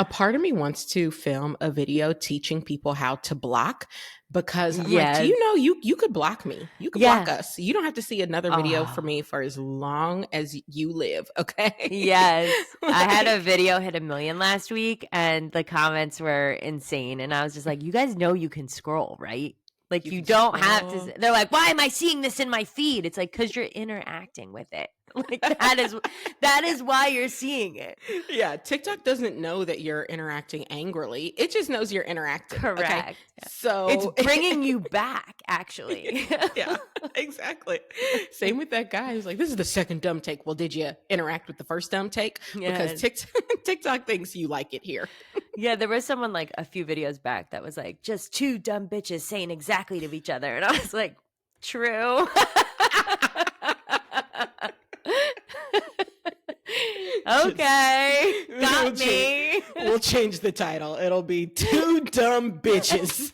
A part of me wants to film a video teaching people how to block because I'm like, do Yes. you know you could block me? You could block Yeah. us. You don't have to see another video for Oh, me for as long as you live, okay? yes. I had a Like, video hit 1 million last week and the comments were insane. And I was just like, you guys know you can scroll, right? Like you you can don't have to. scroll. They're like, why am I seeing this in my feed? It's like, because you're interacting with it. Like that is why you're seeing it. Yeah, TikTok doesn't know that you're interacting angrily. It just knows you're interacting, okay? Correct. It's So bringing you back, actually. yeah, exactly. Same with that guy who's like, this is the second dumb take. Well, did you interact with the first dumb take? Because Yeah. TikTok thinks you like it here. Yeah, there was someone like a few videos back that was like, just two dumb bitches saying exactly to each other. And I was like, true. Okay, got me. We'll change the title. It'll be Two Dumb Bitches.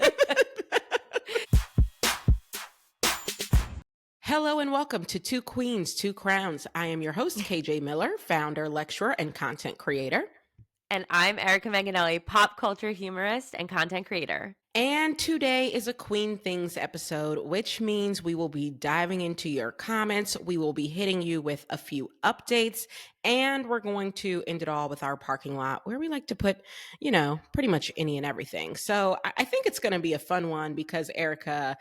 Hello and welcome to Two Queens, Two Crowns. I am your host, KJ Miller, founder, lecturer, and content creator. And I'm Erica Manganelli, pop culture humorist and content creator. And today is a Queen Things episode, which means we will be diving into your comments. We will be hitting you with a few updates, and we're going to end it all with our parking lot where we like to put, pretty much any and everything. So I think it's going to be a fun one because Erica,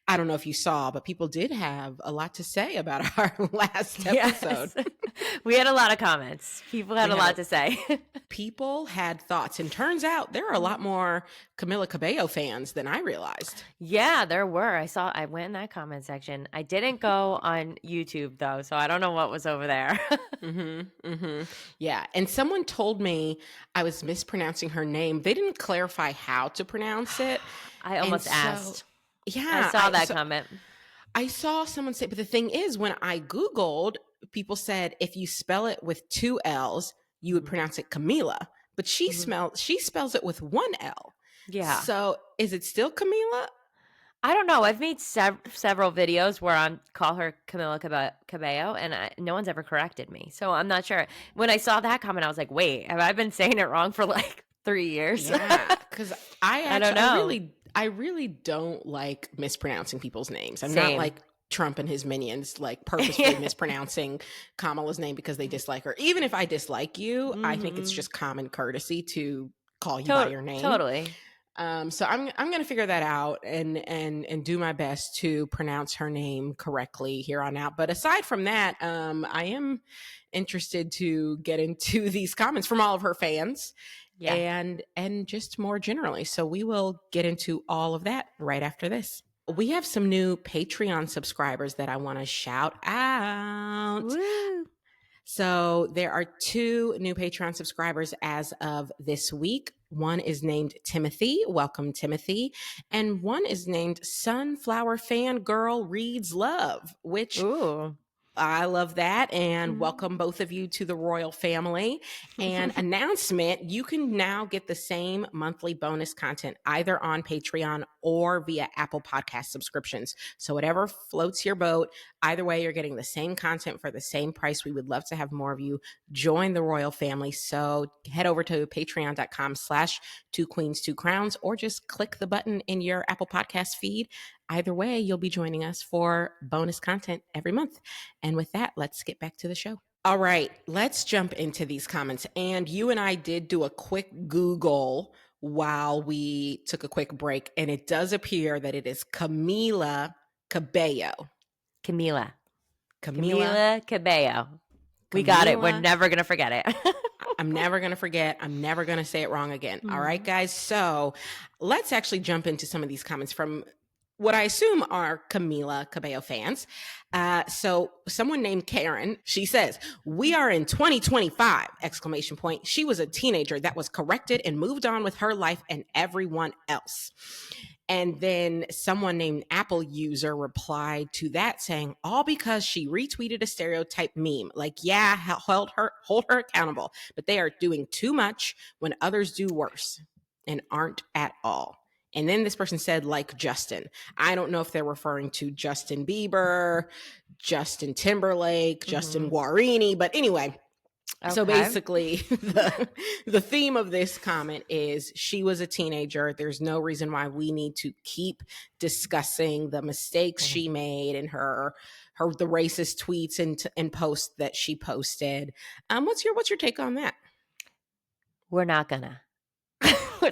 I don't know if you saw, but people did have a lot to say about our last episode. Yes. We had a lot of comments. People had a lot to say. People had thoughts, and turns out there are a lot more Camila Cabello fans than I realized. Yeah, there were. I went in that comment section. I didn't go on YouTube though, so I don't know what was over there. Yeah, and someone told me I was mispronouncing her name. They didn't clarify how to pronounce it. I almost asked. Yeah, I saw that comment. I saw someone say, but the thing is, when I Googled, people said if you spell it with two L's, you would pronounce it Camila. But she spells it with one L. Yeah. So is it still Camila? I don't know. I've made several videos where I call her Camila Cabello, and no one's ever corrected me. So I'm not sure. When I saw that comment, I was like, wait, have I been saying it wrong for like 3 years? Yeah, because I don't know. I really don't like mispronouncing people's names. I'm Same. not like Trump and his minions, like purposefully mispronouncing Kamala's name because they dislike her. Even if I dislike you, I think it's just common courtesy to call you by your name. Totally. So I'm going to figure that out and do my best to pronounce her name correctly here on out. But aside from that, I am interested to get into these comments from all of her fans. Yeah. And just more generally. So we will get into all of that right after this. We have some new Patreon subscribers that I want to shout out. Woo. So there are 2 new Patreon subscribers as of this week. One is named Timothy. Welcome, Timothy. And one is named Sunflower Fangirl Reads Love, which... Ooh. I love that. And welcome both of you to the royal family. And announcement, you can now get the same monthly bonus content either on Patreon or via Apple Podcast subscriptions. So whatever floats your boat, either way, you're getting the same content for the same price. We would love to have more of you join the royal family. So head over to patreon.com/2queens2crowns or just click the button in your Apple Podcast feed. Either way, you'll be joining us for bonus content every month. And with that, let's get back to the show. All right, let's jump into these comments. And you and I did do a quick Google while we took a quick break. And it does appear that it is Camila Cabello. Camila Cabello. We got it. We're never going to forget it. I'm never going to forget. I'm never going to say it wrong again. All right, guys. So let's actually jump into some of these comments from what I assume are Camila Cabello fans. So someone named Karen, she says, "We are in 2025, exclamation point. She was a teenager that was corrected and moved on with her life and everyone else." And then someone named Apple User replied to that saying, "All because she retweeted a stereotype meme. Like, yeah, hold her accountable, but they are doing too much when others do worse and aren't at all." And then this person said, like Justin. I don't know if they're referring to Justin Bieber, Justin Timberlake, Justin Guarini, but anyway, So Okay. basically, the theme of this comment is she was a teenager. There's no reason why we need to keep discussing the mistakes Mhm. she made and the racist tweets and posts that she posted. What's your take on that? We're not gonna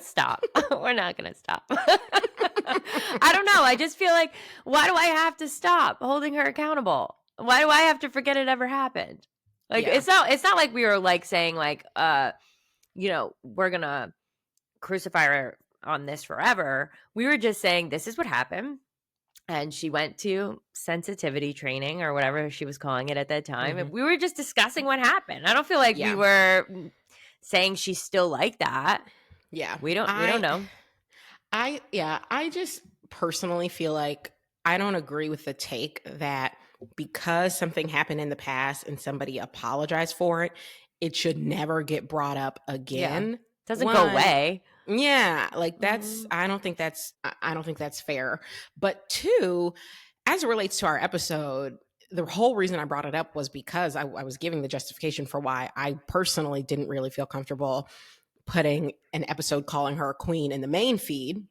stop. We're not gonna stop. I don't know. I just feel like, why do I have to stop holding her accountable? Why do I have to forget it ever happened? Like, Yeah. it's not like we were like saying like, we're gonna crucify her on this forever. We were just saying this is what happened. And she went to sensitivity training or whatever she was calling it at that time. And we were just discussing what happened. I don't feel like we were saying she's still like that. Yeah. We don't know. I just personally feel like I don't agree with the take that because something happened in the past and somebody apologized for it, it should never get brought up again. Doesn't go away. Yeah, like that's I don't think that's fair. But two, as it relates to our episode, the whole reason I brought it up was because I was giving the justification for why I personally didn't really feel comfortable putting an episode calling her a queen in the main feed,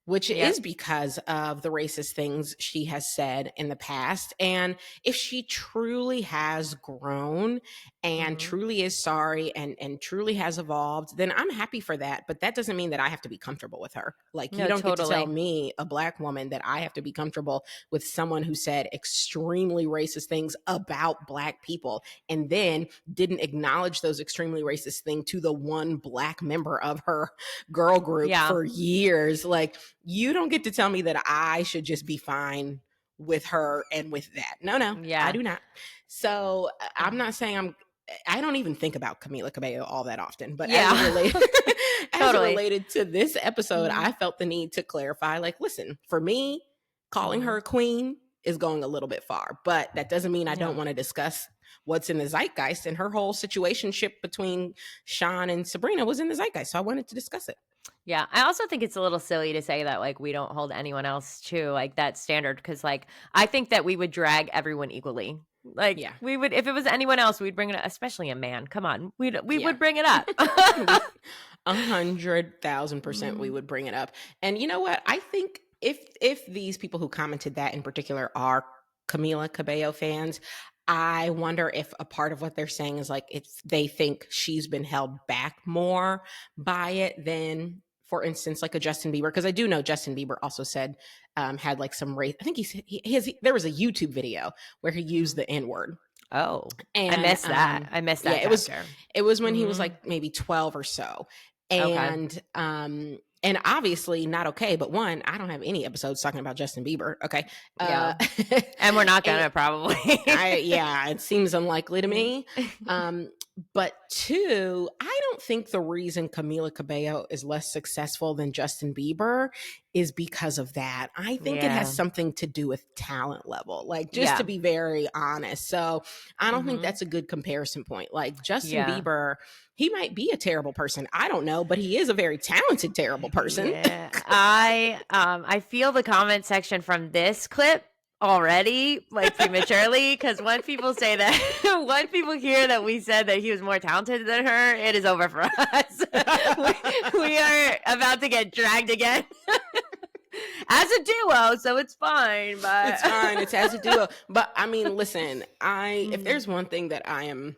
which is because of the racist things she has said in the past. And if she truly has grown and truly is sorry and truly has evolved, then I'm happy for that. But that doesn't mean that I have to be comfortable with her. Like, you don't get to tell me, a Black woman, that I have to be comfortable with someone who said extremely racist things about Black people and then didn't acknowledge those extremely racist things to the one Black member of her girl group for years. Like, you don't get to tell me that I should just be fine with her and with that. No, I do not. So I'm not saying I don't even think about Camila Cabello all that often, but as it related to this episode, I felt the need to clarify, like, listen, for me, calling her a queen is going a little bit far, but that doesn't mean I don't want to discuss what's in the zeitgeist, and her whole situationship between Sean and Sabrina was in the zeitgeist. So I wanted to discuss it. Yeah, I also think it's a little silly to say that like we don't hold anyone else to like that standard, because like I think that we would drag everyone equally. Like we would, if it was anyone else, we'd bring it up, especially a man. Come on, we would bring it up. 100,000% we would bring it up. And you know what? I think if these people who commented that in particular are Camila Cabello fans, I wonder if a part of what they're saying is like if they think she's been held back more by it than, for instance, like a Justin Bieber. Because I do know Justin Bieber also said had like some race. I think there was a YouTube video where he used the N-word. Oh, and I missed that. I missed that. Yeah, it was when he was like maybe 12 or so. And and obviously not okay, but one, I don't have any episodes talking about Justin Bieber. Okay. And we're not gonna probably. It seems unlikely to me. But two, I don't think the reason Camila Cabello is less successful than Justin Bieber is because of that. I think it has something to do with talent level, like just to be very honest. So I don't think that's a good comparison point. Like Justin Bieber, he might be a terrible person. I don't know, but he is a very talented, terrible person. Yeah. I feel the comment section from this clip already like prematurely, because when people say that when people hear that we said that he was more talented than her, it is over for us. we are about to get dragged again as a duo, so it's fine. But it's fine, it's as a duo. But I mean, listen, if there's one thing that I'm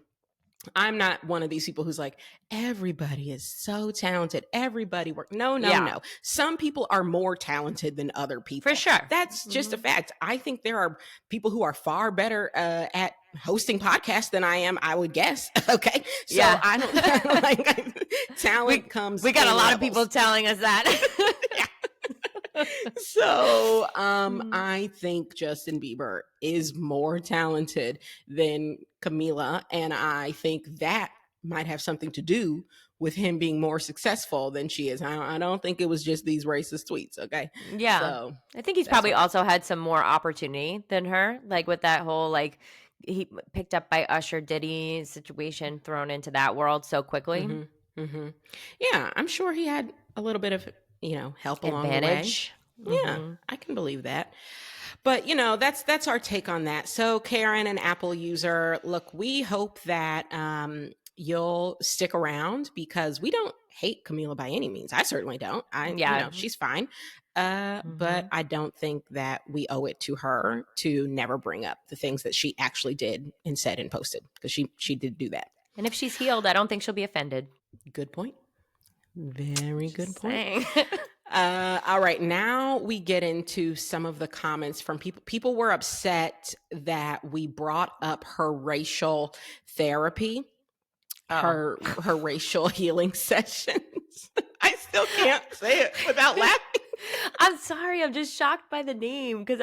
not one of these people who's like, everybody is so talented, everybody work. No. Some people are more talented than other people. For sure. That's just a fact. I think there are people who are far better at hosting podcasts than I am, I would guess. Okay. So I don't like talent comes. We got a lot of people telling us that. So I think Justin Bieber is more talented than Camila, and I think that might have something to do with him being more successful than she is. I don't think it was just these racist tweets. Okay. Yeah. So I think he's probably also had some more opportunity than her, like with that whole like he picked up by Usher Diddy situation thrown into that world so quickly. Yeah, I'm sure he had a little bit of help along the way. Yeah, I can believe that. But that's our take on that. So Karen, an Apple user, look, we hope that you'll stick around because we don't hate Camila by any means. I certainly don't. Yeah. She's fine. But I don't think that we owe it to her to never bring up the things that she actually did and said and posted, because she did do that. And if she's healed, I don't think she'll be offended. Good point. Very good Just point. saying. All right, now we get into some of the comments from people. People were upset that we brought up her racial therapy, her racial healing sessions. I still can't say it without laughing. I'm sorry. I'm just shocked by the name because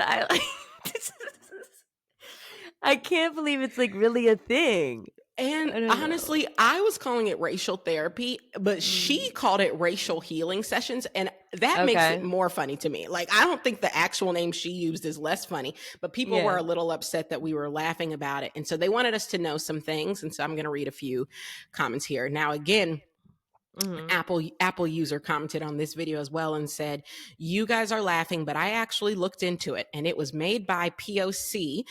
I can't believe it's like really a thing. And honestly, I was calling it racial therapy, but she called it racial healing sessions. And that makes it more funny to me. Like, I don't think the actual name she used is less funny, but people were a little upset that we were laughing about it. And so they wanted us to know some things. And so I'm going to read a few comments here. Now, again, Apple user commented on this video as well and said, "You guys are laughing, but I actually looked into it, and it was made by POC,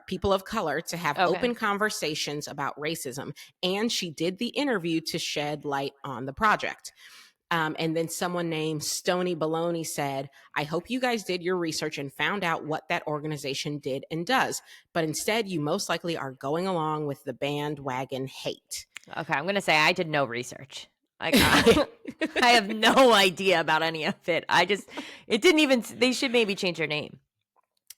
people of color, to have open conversations about racism. And she did the interview to shed light on the project." And then someone named Stony Baloney said, "I hope you guys did your research and found out what that organization did and does. But instead, you most likely are going along with the bandwagon hate." Okay, I'm going to say I did no research. Like, I have no idea about any of it. It didn't even, they should maybe change their name.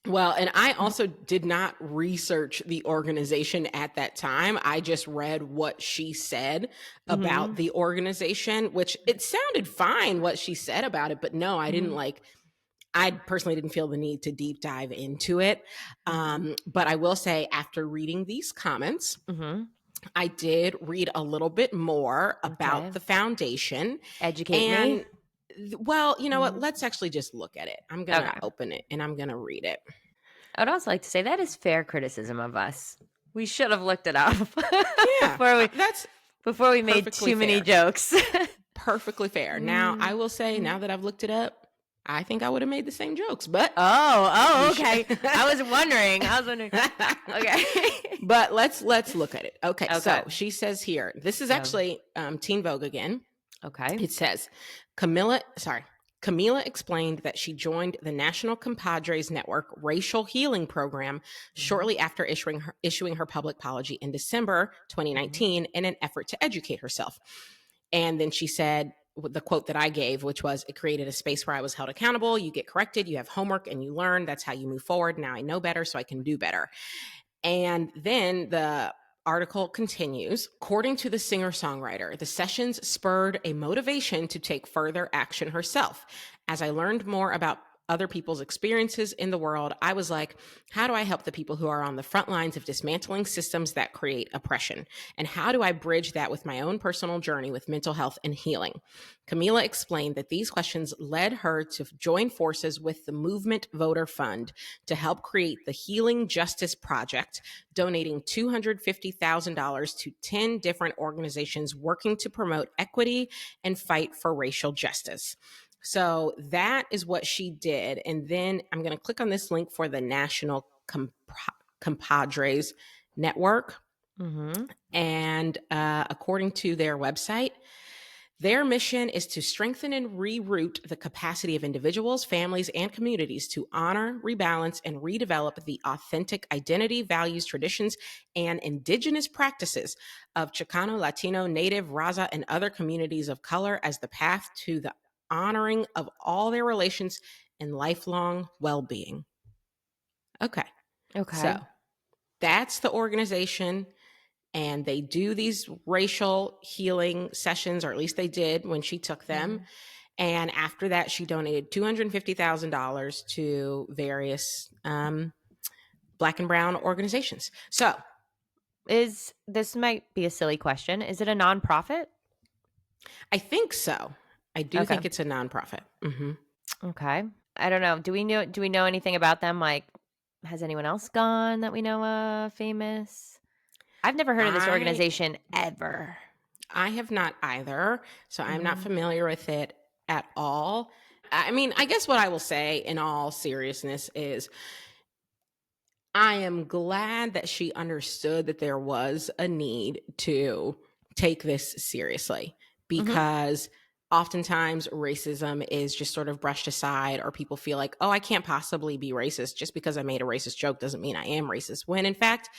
Well, and I also did not research the organization at that time. I just read what she said about the organization, which it sounded fine what she said about it, but no, I didn't I personally didn't feel the need to deep dive into it. But I will say, after reading these comments, I did read a little bit more about the foundation. Educate me. Well, you know what? Let's actually just look at it. I'm going to open it and I'm going to read it. I would also like to say that is fair criticism of us. We should have looked it up before we made too many jokes. Perfectly fair. Now, I will say, now that I've looked it up, I think I would have made the same jokes, but okay. I was wondering. Okay. But let's look at it. Okay. So she says here, this is actually Teen Vogue again. Okay. It says, Camila explained that she joined the National Compadres Network Racial Healing Program shortly after issuing her public apology in December 2019 in an effort to educate herself. And then she said, the quote that I gave, which was, "It created a space where I was held accountable. You get corrected, you have homework, and you learn. That's how you move forward. Now I know better, so I can do better." And then the article continues, according to the singer-songwriter, the sessions spurred a motivation to take further action herself. As I learned more about other people's experiences in the world, I was like, how do I help the people who are on the front lines of dismantling systems that create oppression? And how do I bridge that with my own personal journey with mental health and healing? Camila explained that these questions led her to join forces with the Movement Voter Fund to help create the Healing Justice Project, donating $250,000 to 10 different organizations working to promote equity and fight for racial justice. So that is what she did. And then I'm going to click on this link for the National Compadres Network. And according to their website, their mission is to strengthen and reroute the capacity of individuals, families, and communities to honor, rebalance, and redevelop the authentic identity, values, traditions, and indigenous practices of Chicano, Latino, Native, Raza, and other communities of color as the path to the honoring of all their relations and lifelong well-being. Okay. So that's the organization, and they do these racial healing sessions, or at least they did when she took them. And after that, she donated $250,000 to various Black and brown organizations. So this might be a silly question. Is it a nonprofit? I think so. I do think it's a nonprofit. Okay. I don't know. Do we know anything about them? Like, has anyone else gone that we know of famous? I've never heard of this organization ever. I have not either. So I'm not familiar with it at all. I mean, I guess what I will say in all seriousness is I am glad that she understood that there was a need to take this seriously, because oftentimes racism is just sort of brushed aside, or people feel like, oh, I can't possibly be racist. Just because I made a racist joke doesn't mean I am racist. When in fact,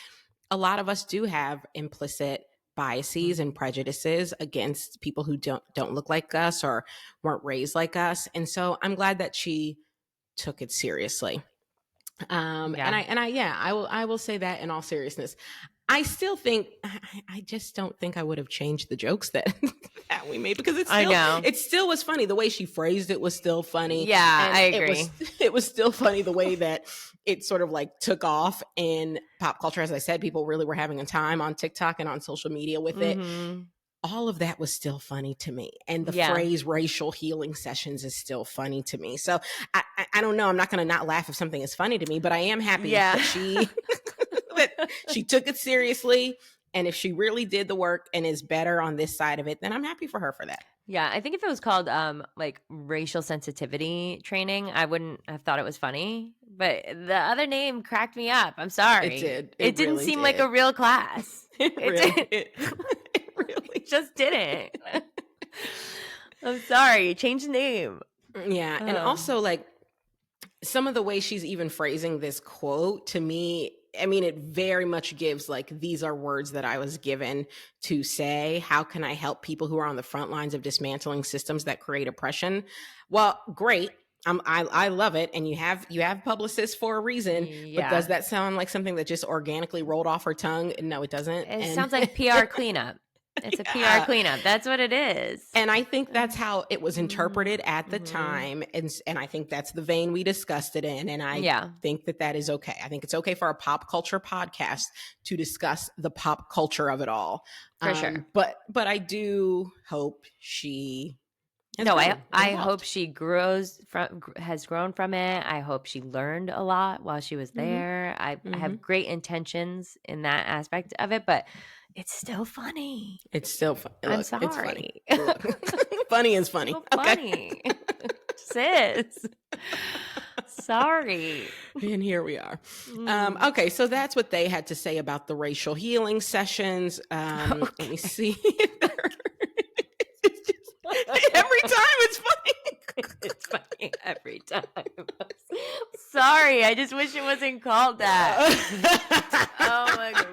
a lot of us do have implicit biases and prejudices against people who don't look like us or weren't raised like us. And so I'm glad that she took it seriously. I will say that in all seriousness. I still think I just don't think I would have changed the jokes that that we made, because it still was funny. The way she phrased it was still funny. Yeah, I agree. It was still funny the way that it sort of like took off in pop culture. As I said, people really were having a time on TikTok and on social media with it. All of that was still funny to me. And the phrase racial healing sessions is still funny to me. So I don't know. I'm not going to not laugh if something is funny to me, but I am happy that she took it seriously. And if she really did the work and is better on this side of it, then I'm happy for her for that. Yeah, I think if it was called like racial sensitivity training, I wouldn't have thought it was funny. But the other name cracked me up. I'm sorry. It did. It didn't really seem did. like a real class. It really just didn't. I'm sorry. Change the name. Yeah. And also, like, some of the way she's even phrasing this quote, to me, I mean, it very much gives like, these are words that I was given to say. How can I help people who are on the front lines of dismantling systems that create oppression? Well, great. I love it. And you have publicists for a reason. Yeah. But does that sound like something that just organically rolled off her tongue? No, it doesn't. It sounds like PR cleanup. It's a PR cleanup. That's what it is. And I think that's how it was interpreted at the time. And I think that's the vein we discussed it in. And I think that is okay. I think it's okay for a pop culture podcast to discuss the pop culture of it all. For sure. But I do hope she... I hope she has grown from it. I hope she learned a lot while she was there. I have great intentions in that aspect of it, but it's still funny. It's still funny. I'm sorry. It's funny. Funny is funny. So funny. Sis. Sorry. And here we are. Okay, so that's what they had to say about the racial healing sessions. Let me see. Every time it's funny. It's funny every time. Sorry, I just wish it wasn't called that. Oh my God.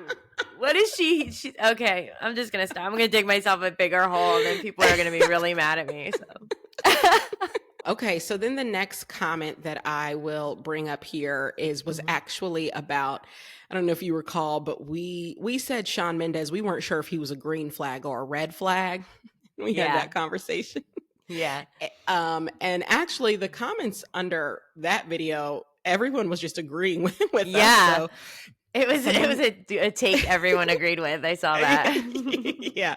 What is she? Okay, I'm just going to stop. I'm going to dig myself a bigger hole, and then people are going to be really mad at me. So. Okay, so then the next comment that I will bring up here was actually about, I don't know if you recall, but we said Shawn Mendes, we weren't sure if he was a green flag or a red flag. We had that conversation. Yeah. And actually the comments under that video, everyone was just agreeing with us. So it was a take everyone agreed with. I saw that. Yeah.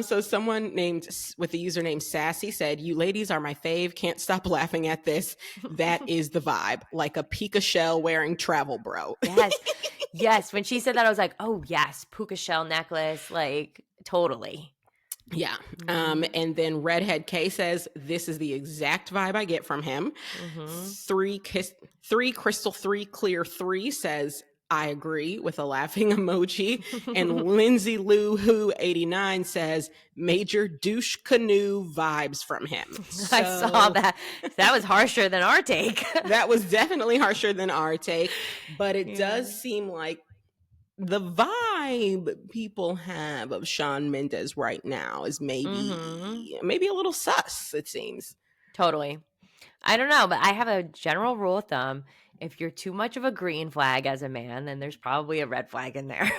So someone named with the username Sassy said, "You ladies are my fave. Can't stop laughing at this. That is the vibe. Like a puka shell wearing travel bro." Yes. Yes. When she said that, I was like, oh yes, puka shell necklace. Like totally. Yeah. And then Redhead K says, "This is the exact vibe I get from him." 3 Crystal 3 Clear 3 says, "I agree," with a laughing emoji. And Lindsay Lou Who 89 says, "Major douche canoe vibes from him." So, I saw that. That was harsher than our take. That was definitely harsher than our take. But it does seem like the vibe people have of Shawn Mendes right now is maybe a little sus, it seems. Totally. I don't know, but I have a general rule of thumb. If you're too much of a green flag as a man, then there's probably a red flag in there.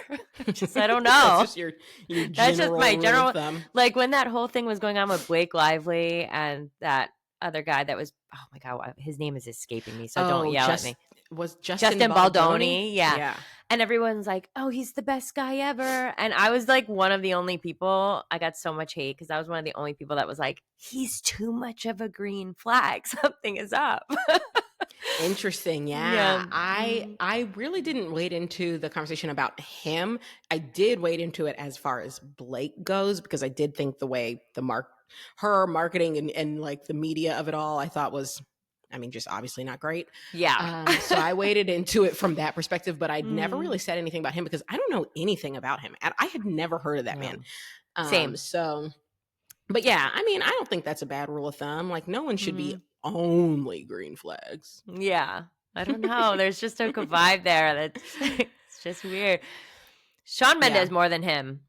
I don't know. That's just your That's just my general rule of thumb. Like when that whole thing was going on with Blake Lively and that other guy that was, oh my God, his name is escaping me, so don't yell at me. Was Justin Baldoni? Yeah. And everyone's like, oh, he's the best guy ever. And I was like one of the only people, I got so much hate because I was one of the only people that was like, he's too much of a green flag. Something is up. Interesting. Yeah. I really didn't wade into the conversation about him. I did wade into it as far as Blake goes, because I did think the way the her marketing and like the media of it all, I thought was, I mean, just obviously not great. Yeah. So I waded into it from that perspective, but I'd never Mm. really said anything about him because I don't know anything about him. I had never heard of that No. man. Same. So, but yeah, I mean, I don't think that's a bad rule of thumb. Like, no one should be Mhm. only green flags. Yeah. I don't know. There's just a vibe there that's it's just weird. Shawn Yeah. Mendes more than him.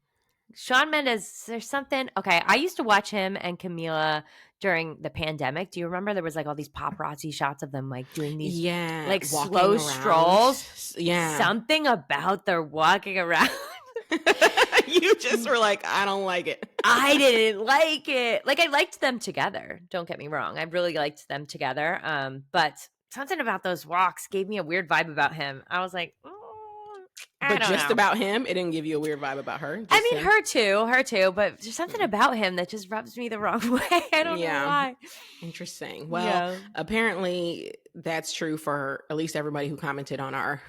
Shawn Mendes, there's something. Okay, I used to watch him and Camila during the pandemic. Do you remember there was like all these paparazzi shots of them like doing these Yeah, like walking slow around. strolls? Yeah. Something about their walking around. You just were like, I don't like it. I didn't like it. Like I liked them together. Don't get me wrong. I really liked them together. But something about those walks gave me a weird vibe about him. I was like, I But don't just know. about him, it didn't give you a weird vibe about her. I Just mean, him? her too. But there's something about him that just rubs me the wrong way. I don't know why. Interesting. Well, Yeah. apparently that's true for at least everybody who commented on our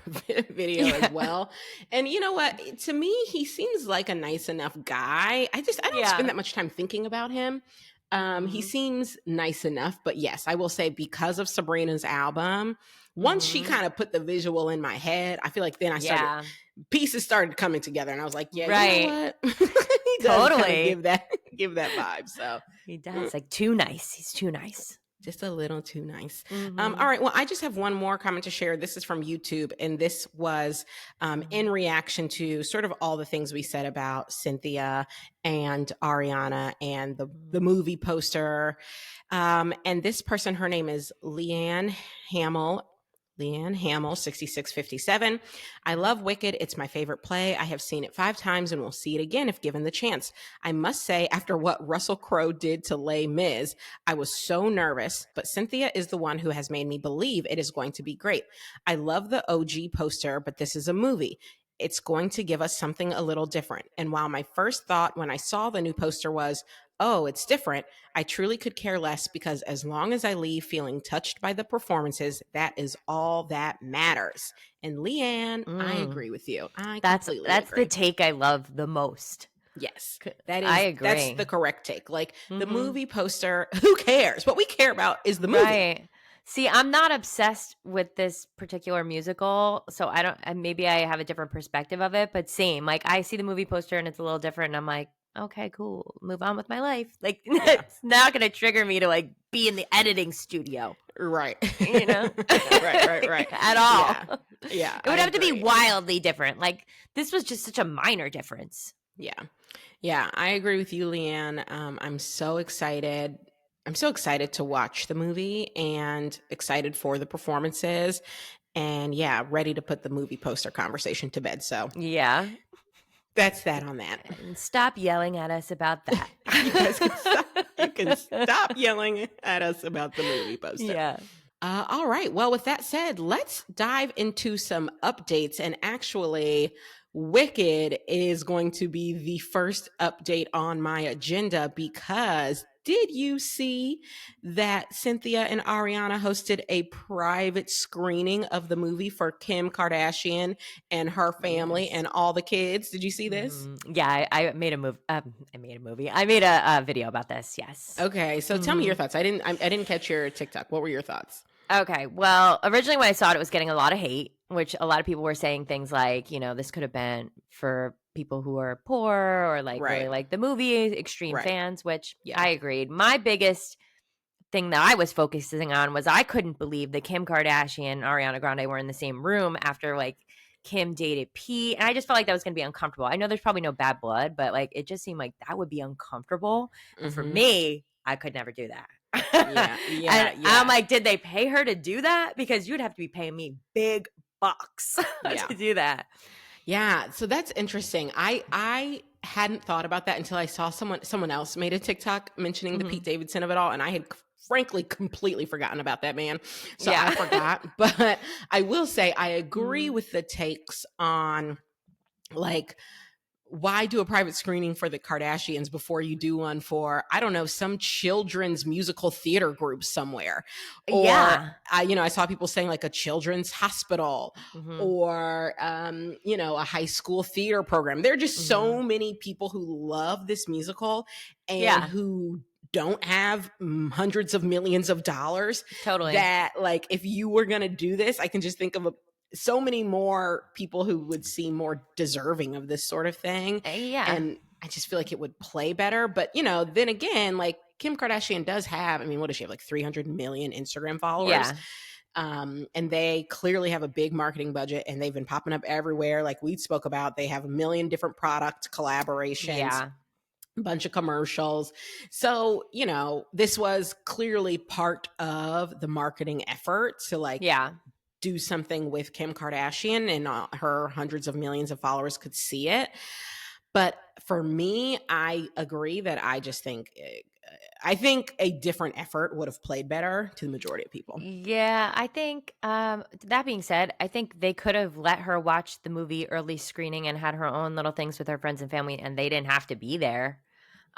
video as well. And you know what? To me, he seems like a nice enough guy. I don't Yeah. spend that much time thinking about him. He seems nice enough, but yes, I will say because of Sabrina's album, once she kind of put the visual in my head, I feel like then I started pieces started coming together, and I was like, yeah, you know what? He does Totally. give that vibe. So He does. Like too nice. He's too nice. just a little too nice. Mhm. All right. Well, I just have one more comment to share. This is from YouTube, and this was in reaction to sort of all the things we said about Cynthia and Ariana and the movie poster. And this person, her name is Leanne Hamill. 6657. I love Wicked. It's my favorite play. I have seen it 5 times and will see it again if given the chance. I must say, after what Russell Crowe did to Les Mis, I was so nervous, but Cynthia is the one who has made me believe it is going to be great. I love the OG poster, but this is a movie. It's going to give us something a little different. And while my first thought when I saw the new poster was, oh, it's different, I truly could care less because as long as I leave feeling touched by the performances, that is all that matters. And Leanne, I agree with you. That's completely the agree. take I love the most. Yes, that is. I agree. That's the correct take. Like the movie poster, who cares? What we care about is the movie. Right. See, I'm not obsessed with this particular musical, so I don't. And maybe I have a different perspective of it, but same. Like I see the movie poster and it's a little different, and I'm like, okay, cool, move on with my life. Like it's not gonna trigger me to like be in the editing studio, Right? you know? right. At all. Yeah. It would have to be wildly different. Like this was just such a minor difference. Yeah, I agree with you, Leanne. I'm so excited. I'm so excited to watch the movie and excited for the performances. And yeah, ready to put the movie poster conversation to bed. So yeah, that's that on that. And stop yelling at us about that. You guys can stop yelling at us about the movie poster. Yeah. All right. Well, with that said, let's dive into some updates. And actually, Wicked is going to be the first update on my agenda because did you see that Cynthia and Ariana hosted a private screening of the movie for Kim Kardashian and her family and all the kids? Did you see this? Yeah, I made a movie. I made a video about this. Yes. Okay, so tell me your thoughts. I didn't catch your TikTok. What were your thoughts? Okay. Well, originally when I saw it, it was getting a lot of hate, which a lot of people were saying things like, you know, this could have been for people who are poor or like really like the movie, extreme fans, which I agreed. My biggest thing that I was focusing on was I couldn't believe that Kim Kardashian and Ariana Grande were in the same room after like Kim dated Pete. And I just felt like that was going to be uncomfortable. I know there's probably no bad blood, but like it just seemed like that would be uncomfortable. And for me, I could never do that. And I'm like, did they pay her to do that? Because you'd have to be paying me big bucks to do that. Yeah, so that's interesting. I hadn't thought about that until I saw someone else made a TikTok mentioning the Pete Davidson of it all, and I had frankly completely forgotten about that man. So I forgot. But I will say I agree with the takes on like why do a private screening for the Kardashians before you do one for, I don't know, some children's musical theater group somewhere? Or, I saw people saying like a children's hospital or, a high school theater program. There are just so many people who love this musical and who don't have hundreds of millions of dollars. Totally. That like if you were going to do this, I can just think of so many more people who would seem more deserving of this sort of thing. Yeah. And I just feel like it would play better. But, you know, then again, like Kim Kardashian does have, I mean, what does she have? Like 300 million Instagram followers. Yeah. And they clearly have a big marketing budget, and they've been popping up everywhere. Like we spoke about, they have a million different product collaborations. Yeah. A bunch of commercials. So, you know, this was clearly part of the marketing effort to like do something with Kim Kardashian, and her hundreds of millions of followers could see it. But for me, I agree that I think a different effort would have played better to the majority of people. Yeah, I think that being said, I think they could have let her watch the movie early screening and had her own little things with her friends and family, and they didn't have to be there.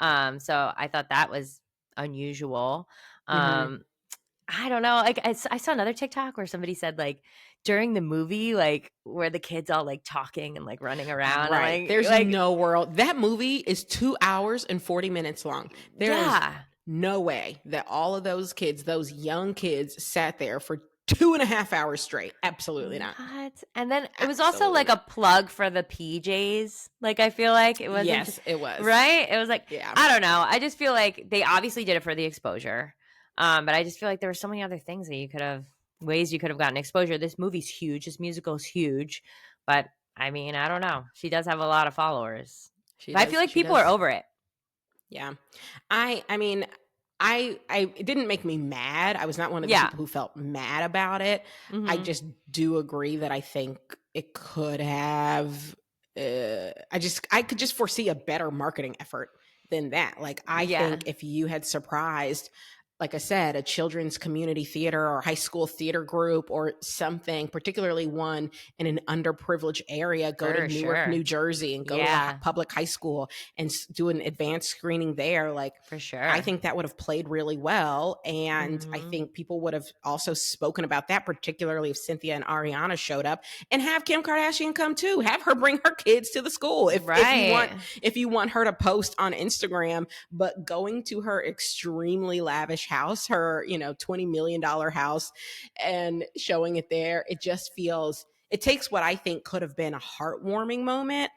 So I thought that was unusual. I don't know. Like I saw another TikTok where somebody said like during the movie, like where the kids all like talking and like running around. Right. Like, There's no world. That movie is 2 hours and 40 minutes long. There is no way that all of those kids, those young kids, sat there for 2.5 hours straight. Absolutely not. What? And then it was also like a plug for the PJs. Like I feel like it was. Yes, it was. Right? It was like, I don't know. I just feel like they obviously did it for the exposure. But I just feel like there were so many other things that ways you could have gotten exposure. This movie's huge. This musical is huge. But I mean, I don't know. She does have a lot of followers. I feel like people are over it. Yeah. I mean, it didn't make me mad. I was not one of the people who felt mad about it. I just do agree that I think it could have, I could just foresee a better marketing effort than that. Like, I think if you had surprised, like I said, a children's community theater or high school theater group or something, particularly one in an underprivileged area, go to Newark, New Jersey, and go to a public high school and do an advanced screening there. Like, for sure, I think that would have played really well. And I think people would have also spoken about that, particularly if Cynthia and Ariana showed up, and have Kim Kardashian come too. Have her bring her kids to the school if you want her to post on Instagram. But going to her extremely lavish house, her, $20 million house, and showing it there, it takes what I think could have been a heartwarming moment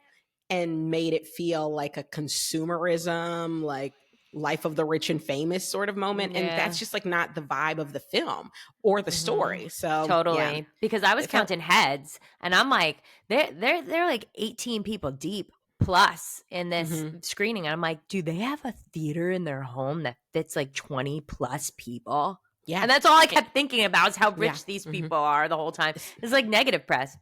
and made it feel like a consumerism, like life of the rich and famous sort of moment. And that's just like not the vibe of the film or the story. So totally. Because I was counting heads, and I'm like, they're like 18 people deep plus in this screening. And I'm like, do they have a theater in their home that fits like 20 plus people? Yeah. And that's all I kept thinking about is how rich these people are the whole time. It's like negative press.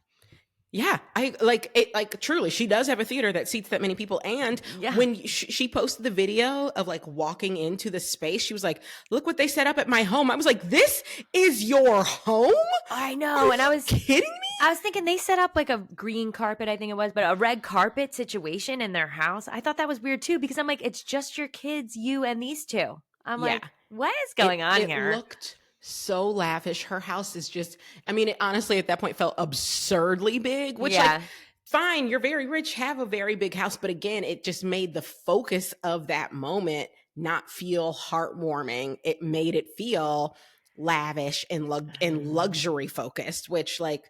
Yeah, I like it. Like, truly, she does have a theater that seats that many people. And when she posted the video of like walking into the space, she was like, "Look what they set up at my home." I was like, "This is your home?" I know, and I was kidding me. I was thinking they set up like a green carpet, I think it was, but a red carpet situation in their house. I thought that was weird too, because I'm like, it's just your kids, you and these two. I'm like, what is going on here? It looked so lavish. Her house is just, I mean, it honestly at that point felt absurdly big, which like, fine, you're very rich, have a very big house. But again, it just made the focus of that moment not feel heartwarming. It made it feel lavish and luxury focused, which like,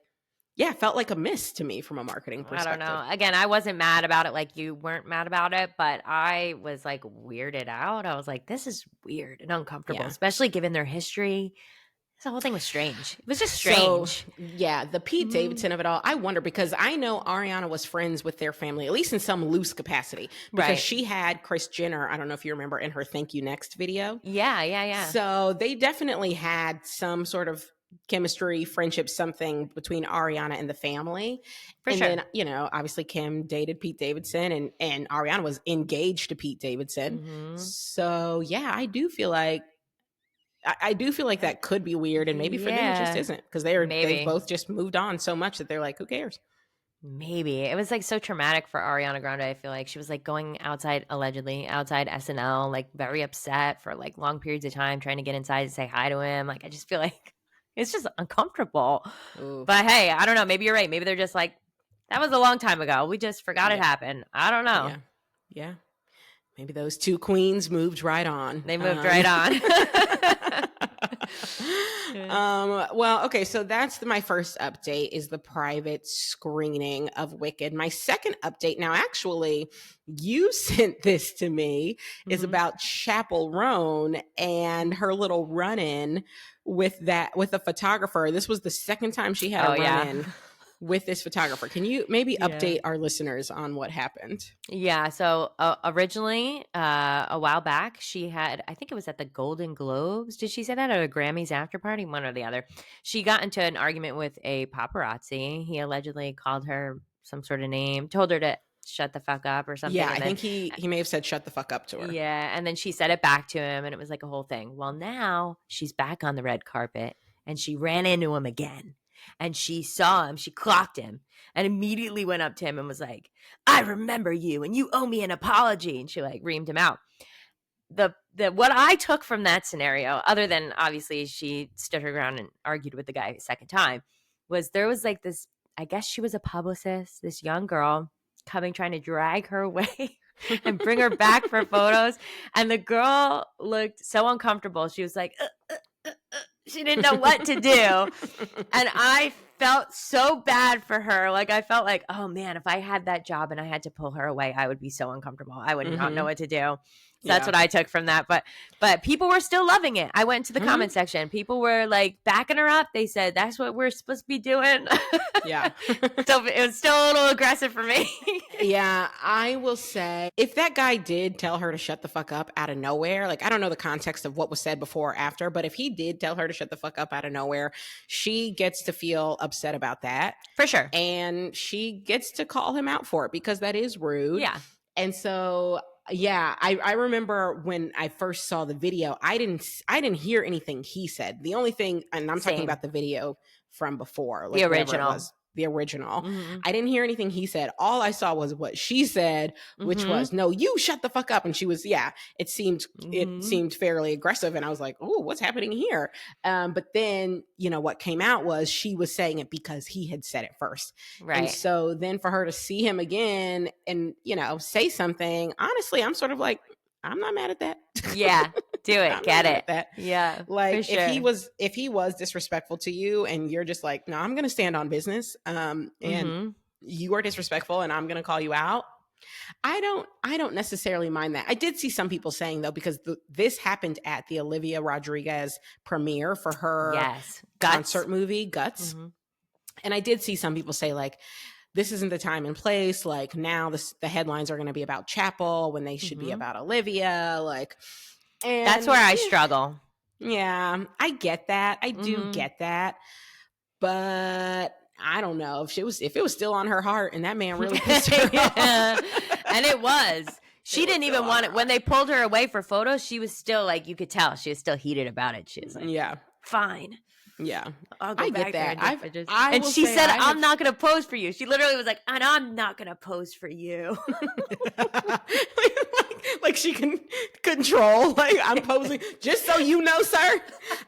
felt like a miss to me from a marketing perspective. I don't know. Again, I wasn't mad about it like you weren't mad about it, but I was like weirded out. I was like, this is weird and uncomfortable, especially given their history. The whole thing was strange. It was just strange. So, the Pete Davidson of it all, I wonder, because I know Ariana was friends with their family, at least in some loose capacity, because she had Kris Jenner, I don't know if you remember, in her Thank You Next video. Yeah. So they definitely had some sort of chemistry, friendship, something between Ariana and the family. Then, obviously Kim dated Pete Davidson, and Ariana was engaged to Pete Davidson. So I do feel like that could be weird, and maybe for them it just isn't, because they've both just moved on so much that they're like, who cares? Maybe. It was like so traumatic for Ariana Grande. I feel like she was like going allegedly outside SNL, like very upset for like long periods of time, trying to get inside to say hi to him. Like, I just feel like it's just uncomfortable. Ooh. But hey, I don't know. Maybe you're right. Maybe they're just like, that was a long time ago. We just forgot it happened. I don't know. Yeah. Maybe those two queens moved right on. They moved right on. Well, okay, so that's my first update is the private screening of Wicked. My second update, now actually, you sent this to me, is about Chappell Rhone and her little run-in with a photographer. This was the second time she had a run-in with this photographer. Can you maybe update our listeners on what happened? Yeah. So originally, a while back, she had, I think it was at the Golden Globes. Did she say that at a Grammys after party? One or the other. She got into an argument with a paparazzi. He allegedly called her some sort of name, told her to shut the fuck up or something. Yeah, I think he may have said shut the fuck up to her. Yeah. And then she said it back to him, and it was like a whole thing. Well, now she's back on the red carpet, and she ran into him again. And she saw him, she clocked him, and immediately went up to him and was like, I remember you, and you owe me an apology. And she like reamed him out. The what I took from that scenario, other than obviously she stood her ground and argued with the guy a second time, was there was like this, I guess she was a publicist, this young girl coming, trying to drag her away and bring her back for photos. And the girl looked so uncomfortable. She was like, she didn't know what to do. And I felt so bad for her. Like, I felt like, oh man, if I had that job and I had to pull her away, I would be so uncomfortable. I would not know what to do. So that's what I took from that. But people were still loving it. I went to the comment section. People were like backing her up. They said, that's what we're supposed to be doing. Yeah. So it was still a little aggressive for me. Yeah, I will say, if that guy did tell her to shut the fuck up out of nowhere, like, I don't know the context of what was said before or after, but if he did tell her to shut the fuck up out of nowhere, she gets to feel upset about that. For sure. And she gets to call him out for it, because that is rude. Yeah. And so, yeah, I remember when I first saw the video, I didn't hear anything he said. The only thing, and I'm talking about the video from before, like the original. The original. I didn't hear anything he said. All I saw was what she said, which was, no, you shut the fuck up. And she was, it seemed fairly aggressive. And I was like, oh, what's happening here? But then, what came out was she was saying it because he had said it first. Right. And so then for her to see him again and, say something, honestly, I'm sort of like, I'm not mad at that. Yeah, do it. Get it. That. Yeah. Like, sure. if he was disrespectful to you and you're just like, no, I'm going to stand on business. And you are disrespectful and I'm going to call you out. I don't necessarily mind that. I did see some people saying, though, because this happened at the Olivia Rodriguez premiere for her concert movie, Guts. And I did see some people say, like, this isn't the time and place. Like, now the headlines are going to be about Chappell when they should be about Olivia. Like, and that's where I struggle. Yeah, I get that. I do get that. But I don't know if it was still on her heart and that man really pissed her off. And it was. She didn't even want it. When they pulled her away for photos, she was still like, you could tell she was still heated about it. She was like, yeah, fine. Yeah, I'll go I back get there that. and she said, I'm not going to pose for you. She literally was like, and I'm not going to pose for you. like she can control. Like, I'm posing. Just so you know, sir,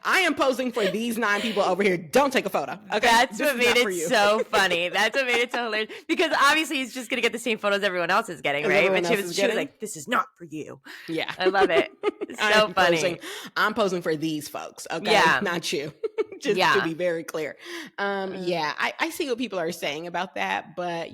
I am posing for these 9 people over here. Don't take a photo. Okay, that's what made it so funny. That's what made it so hilarious. Because obviously he's just going to get the same photos everyone else is getting, right? But she was like, this is not for you. Yeah, I love it. It's so funny. I'm posing for these folks. Okay, not you. Just to be very clear. I see what people are saying about that, but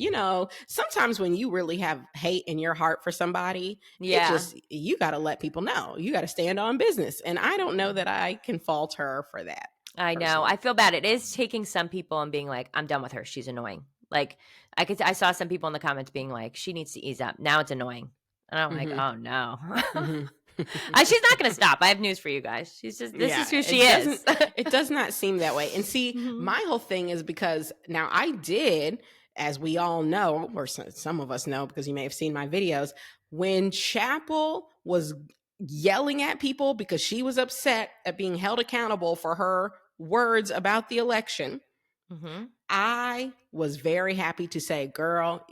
sometimes when you really have hate in your heart for somebody, you got to let people know. You got to stand on business, and I don't know that I can fault her for that. I know. I feel bad. It is taking some people and being like, I'm done with her. She's annoying. Like, I saw some people in the comments being like, she needs to ease up. Now it's annoying, and I'm like, oh no. She's not going to stop. I have news for you guys. She's just, this is who she is. It does not seem that way. And see, my whole thing is because now I did, as we all know, or some of us know, because you may have seen my videos, when Chappell was yelling at people because she was upset at being held accountable for her words about the election. I was very happy to say, girl,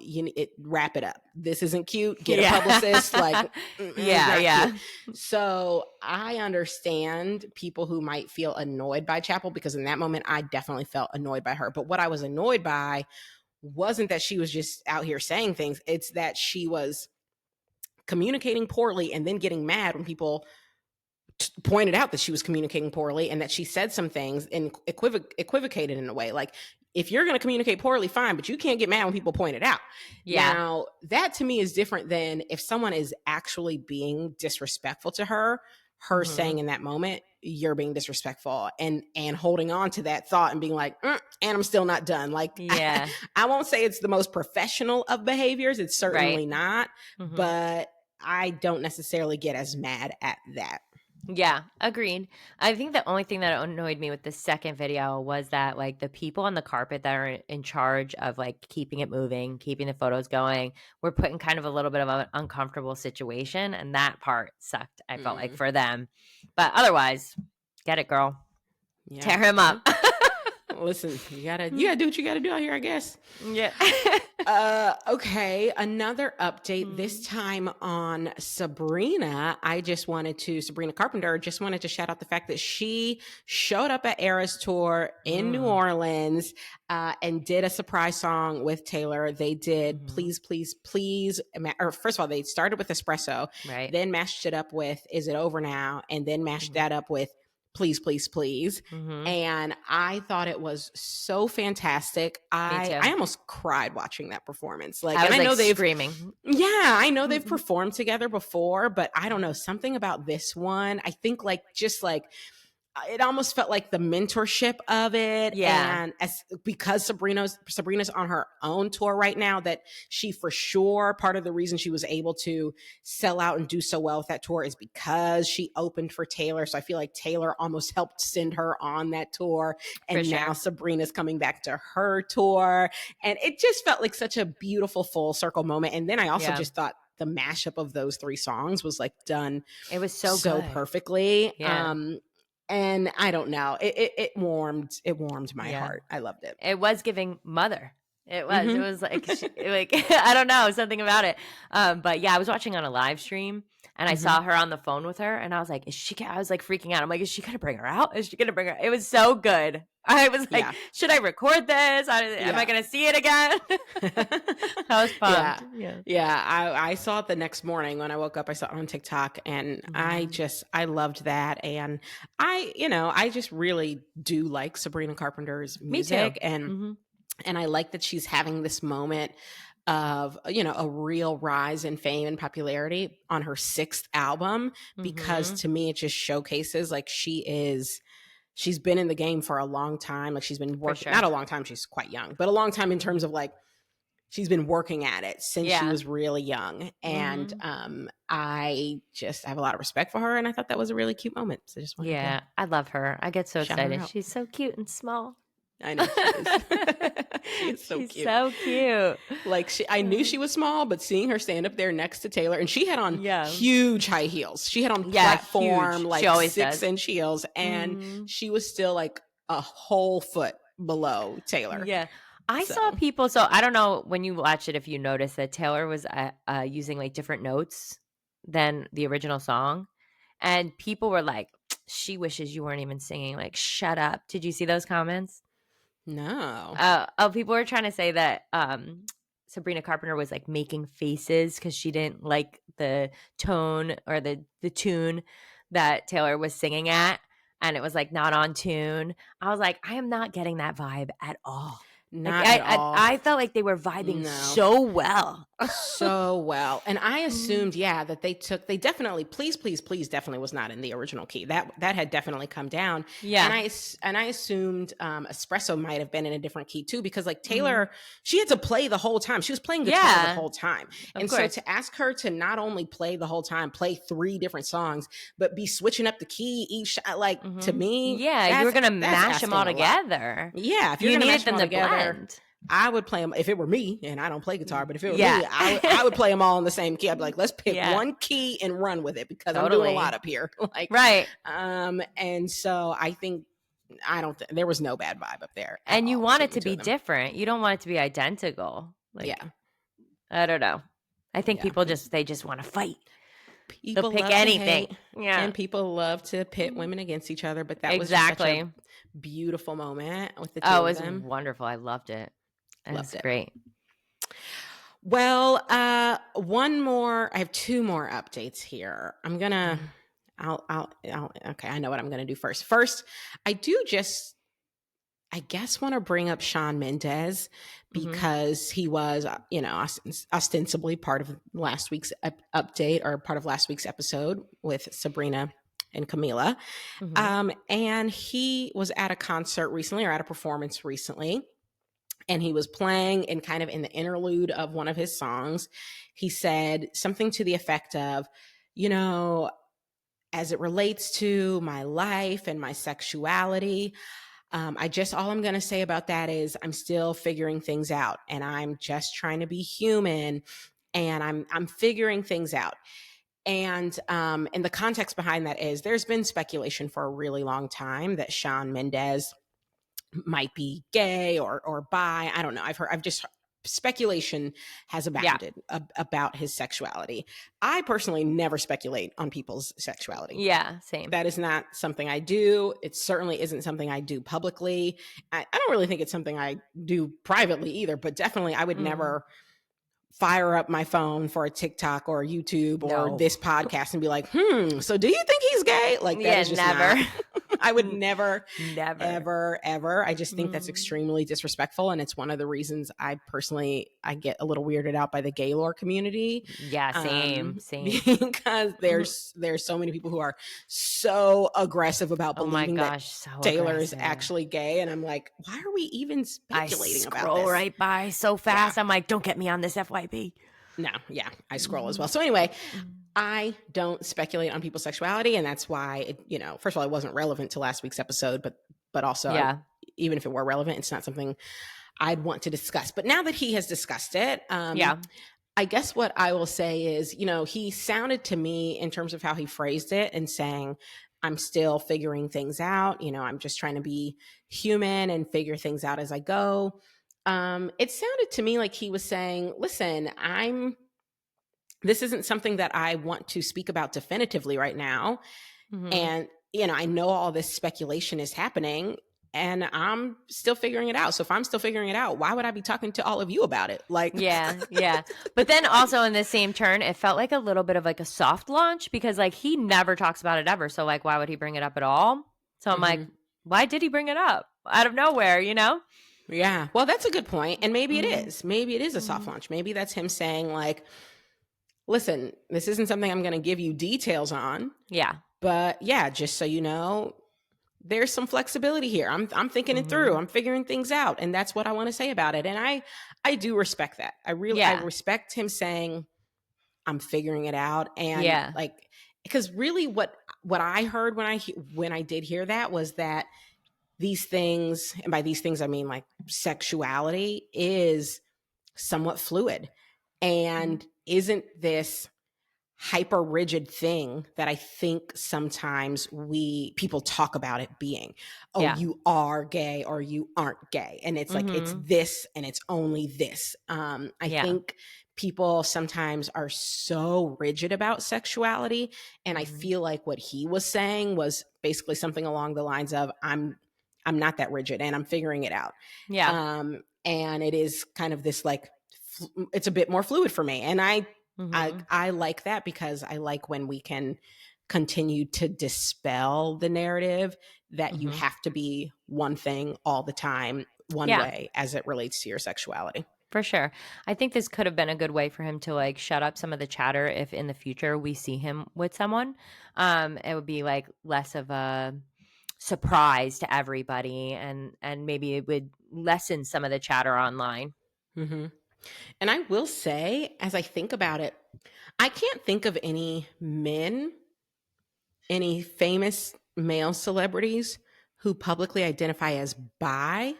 wrap it up. This isn't cute. Get a publicist. Like, cute. So I understand people who might feel annoyed by Chappell, because in that moment, I definitely felt annoyed by her. But what I was annoyed by wasn't that she was just out here saying things. It's that she was communicating poorly and then getting mad when people pointed out that she was communicating poorly and that she said some things and equivocated in a way. Like, if you're going to communicate poorly, fine, but you can't get mad when people point it out. Yeah. Now, that to me is different than if someone is actually being disrespectful to her saying in that moment, you're being disrespectful, and holding on to that thought and being like, and I'm still not done. Like, Yeah. I won't say it's the most professional of behaviors. It's certainly Right. not, but I don't necessarily get as mad at that. Yeah, agreed. I think the only thing that annoyed me with the second video was that like the people on the carpet that are in charge of like keeping it moving, keeping the photos going, were put in kind of a little bit of an uncomfortable situation, and that part sucked, I felt like, for them. But otherwise, get it, girl. Yeah. Tear him up. Listen, you gotta do what you gotta do out here, I guess. Yeah. Okay, another update, this time on Sabrina. Sabrina Carpenter, just wanted to shout out the fact that she showed up at Eras Tour in New Orleans and did a surprise song with Taylor. They did Please, Please, Please. Or first of all, they started with Espresso, Right. then mashed it up with Is It Over Now? And then mashed that up with Please, Please, Please. And I thought it was so fantastic. I almost cried watching that performance. Like, I know they've screaming. Yeah, I know they've performed together before, but I don't know, something about this one. I think it almost felt like the mentorship of it. Yeah. And because Sabrina's on her own tour right now, that she for sure, part of the reason she was able to sell out and do so well with that tour is because she opened for Taylor. So I feel like Taylor almost helped send her on that tour. And now Sabrina's coming back to her tour. And it just felt like such a beautiful full circle moment. And then I also just thought the mashup of those three songs was like done. It was so good. Perfectly. Yeah. And I don't know, it warmed my heart. I loved it. It was giving Mother. It was like, I don't know, something about it. But yeah, I was watching on a live stream and I saw her on the phone with her and I was like, I was like freaking out. I'm like, is she going to bring her out? Is she going to bring her? It was so good. I was like, should I record this? Am I going to see it again? I was pumped. I saw it the next morning when I woke up. I saw it on TikTok and I loved that. And I just really do like Sabrina Carpenter's music. And I like that she's having this moment of, a real rise in fame and popularity on her 6th album, because to me, it just showcases like she's been in the game for a long time. Like, she's been working, not a long time, she's quite young, but a long time in terms of like, she's been working at it since she was really young. And I have a lot of respect for her. And I thought that was a really cute moment. So just wanted to I love her. I get so excited. She's so cute and small. I know she is. She's so cute. So cute. Like, I knew she was small, but seeing her stand up there next to Taylor, and she had on huge high heels. She had on platform, like 6-inch heels, and she was still like a whole foot below Taylor. Yeah. I saw people, so I don't know when you watch it if you notice that Taylor was using like different notes than the original song. And people were like, she wishes you weren't even singing. Like, shut up. Did you see those comments? No. People were trying to say that Sabrina Carpenter was like making faces because she didn't like the tone or the tune that Taylor was singing at, and it was like not on tune. I was like, I am not getting that vibe at all. Not at all. I felt like they were vibing so well. So well. And I assumed, that they definitely, Please, Please, Please definitely was not in the original key. That had definitely come down. Yeah. And I assumed Espresso might have been in a different key too, because like Taylor, she had to play the whole time. She was playing guitar the whole time. And so to ask her to not only play the whole time, play 3 different songs, but be switching up the key each, like to me. Yeah, you were going to mash them all together. Yeah. If you're going to mash them all together, I would play them if it were me, and I don't play guitar, but if it were me, I would play them all in the same key. I'd be like, let's pick one key and run with it, because I'm doing a lot up here. Like, right. And so I think, there was no bad vibe up there. And you want it to be different. You don't want it to be identical. Like, I don't know. I think people just want to fight. They'll pick anything. And people love to pit women against each other, but that was just such a beautiful moment with the two of them. It was wonderful. I loved it. It was great. Well, one more. I have two more updates here. I'm gonna. Mhm. Okay, I know what I'm gonna do first. First, I do just, I guess, want to bring up Shawn Mendes Mhm. because he was, ostensibly part of last week's update, or part of last week's episode with Sabrina and Camila. Mhm. And he was at a concert recently, or at a performance recently, and he was playing, and kind of in the interlude of one of his songs, he said something to the effect of, you know, as it relates to my life and my sexuality, all I'm going to say about that is I'm still figuring things out, and I'm just trying to be human, and I'm figuring things out. And the context behind that is there's been speculation for a really long time that Shawn Mendes might be gay or bi. I don't know. I've just speculation has Yeah. abounded about his sexuality. I personally never speculate on people's sexuality. Yeah. Same. That is not something I do. It certainly isn't something I do publicly. I don't really think it's something I do privately either, but definitely I would Mhm. never fire up my phone for a TikTok or YouTube or No. this podcast and be like, so do you think he's gay? Like, that Yeah. is just Never. not, I would never, Never. ever. I just think that's Mhm. extremely disrespectful. And it's one of the reasons I get a little weirded out by the gay lore community. Yeah. Same. Same. Because there's so many people who are so aggressive about Oh my believing that gosh. So Taylor is aggressive. actually gay. And I'm like, why are we even I speculating about scroll this? right by so Yeah. fast. I'm like, don't get me on this FYP. No, yeah, I scroll as Mhm. well. So anyway, Mhm. I don't speculate on people's sexuality, and that's why first of all, it wasn't relevant to last week's episode, but also, Yeah. even if it were relevant, it's not something I'd want to discuss. But now that he has discussed it, Yeah. I guess what I will say is, he sounded to me, in terms of how he phrased it and saying, I'm still figuring things out. I'm just trying to be human and figure things out as I go. It sounded to me like he was saying, listen, this isn't something that I want to speak about definitively right now. Mhm. And, I know all this speculation is happening, and I'm still figuring it out. So if I'm still figuring it out, why would I be talking to all of you about it? Like, Yeah, yeah. But then also in the same turn, it felt like a little bit of like a soft launch because like he never talks about it ever. So like why would he bring it up at all? So I'm like, mhm. why did he bring it up out of nowhere, you know? Yeah. Well, that's a good point. And maybe it Mhm. is. Maybe it is a soft Mhm. launch. Maybe that's him saying, like, listen, this isn't something I'm going to give you details on, Yeah. but yeah, just so you know, there's some flexibility here. I'm thinking it through. Mhm. I'm figuring things out, and that's what I want to say about it. And I do respect that. I Yeah. respect him saying I'm figuring it out, and Yeah. like, because really what I heard when I did hear that was that these things, and by these things I mean like sexuality, is somewhat fluid, Mhm. and isn't this hyper rigid thing that I think sometimes people talk about it being, oh, Yeah. you are gay or you aren't gay. And it's like, it's Mhm. this and it's only this. I Yeah. think people sometimes are so rigid about sexuality. And I Mhm. feel like what he was saying was basically something along the lines of, I'm not that rigid, and I'm figuring it out. Yeah. And it is kind of this like, it's a bit more fluid for me. And Mhm. I like that, because I like when we can continue to dispel the narrative that you Mhm. have to be one thing all the time, one Yeah. way, as it relates to your sexuality. For sure. I think this could have been a good way for him to like shut up some of the chatter if in the future we see him with someone. It would be like less of a surprise to everybody and maybe it would lessen some of the chatter online. hmm And I will say, as I think about it, I can't think of any famous male celebrities who publicly identify as bi,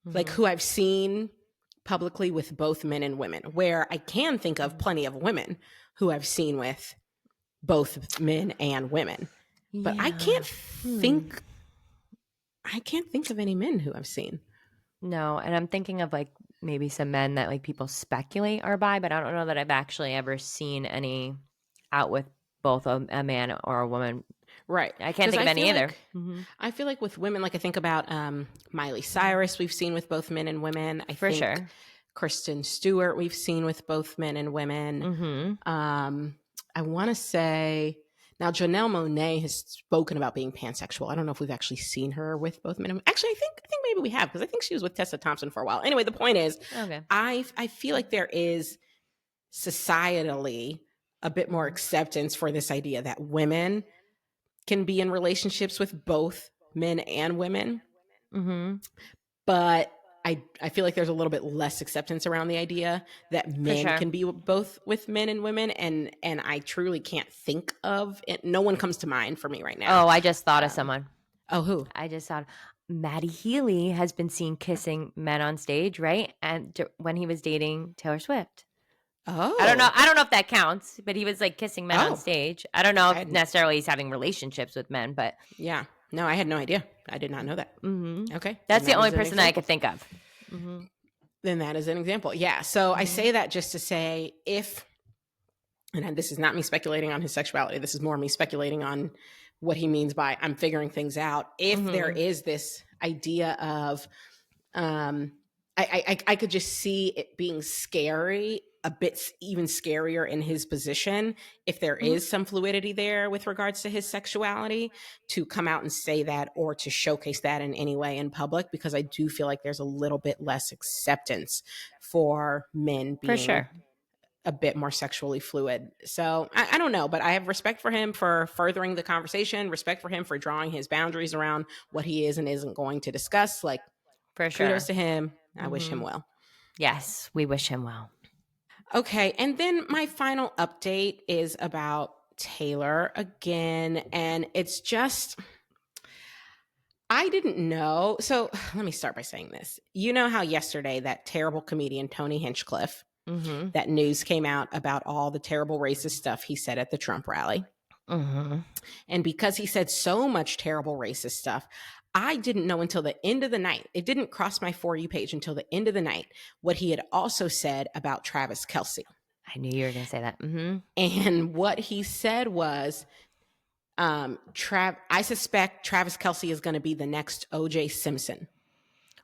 like Mhm. who I've seen publicly with both men and women, where I can think of Mhm. plenty of women who I've seen with both men and women. But Yeah. I can't think of any men who I've seen. No, and I'm thinking of like maybe some men that like people speculate are bi, but I don't know that I've actually ever seen any out with both a man or a woman. Right. I can't Because think of any either. Mhm. I feel like with women, like I think about Miley Cyrus, we've seen with both men and women. I For think sure. Kristen Stewart, we've seen with both men and women. I want to say now Janelle Monáe has spoken about being pansexual. I don't know if we've actually seen her with both men and women. Actually, I think maybe we have, because I think she was with Tessa Thompson for a while. Anyway, the point is, I feel like there is societally a bit more acceptance for this idea that women can be in relationships with both men and women. But I feel like there's a little bit less acceptance around the idea that men can be both with men and women, and I truly can't think of it. No one comes to mind for me right now. Oh, I just thought of someone. Oh, who? I just thought Maddie Healy has been seen kissing men on stage, right? And when he was dating Taylor Swift. Oh, I don't know if that counts, but he was like kissing men on stage. I don't know if necessarily he's having relationships with men, but yeah. No, I had no idea. I did not know that. Okay. That's the only person that I could think of. Then that is an example. Yeah. So I say that just to say, and this is not me speculating on his sexuality. This is more me speculating on what he means by I'm figuring things out. If there is this idea of, I could just see it being scary, a bit even scarier in his position, if there is some fluidity there with regards to his sexuality, to come out and say that or to showcase that in any way in public, because I do feel like there's a little bit less acceptance for men being a bit more sexually fluid. So I don't know, but I have respect for him for furthering the conversation, respect for him for drawing his boundaries around what he is and isn't going to discuss. Like, for sure. Kudos to him. I wish him well. Yes, we wish him well. Okay, and then my final update is about Taylor again, and it's just, I didn't know. So let me start by saying this. You know how yesterday that terrible comedian Tony Hinchcliffe, that news came out about all the terrible racist stuff he said at the Trump rally. And because he said so much terrible racist stuff, I didn't know until the end of the night. It didn't cross my For You page until the end of the night what he had also said about Travis Kelce. I knew you were going to say that. And what he said was, I suspect Travis Kelce is going to be the next O.J. Simpson.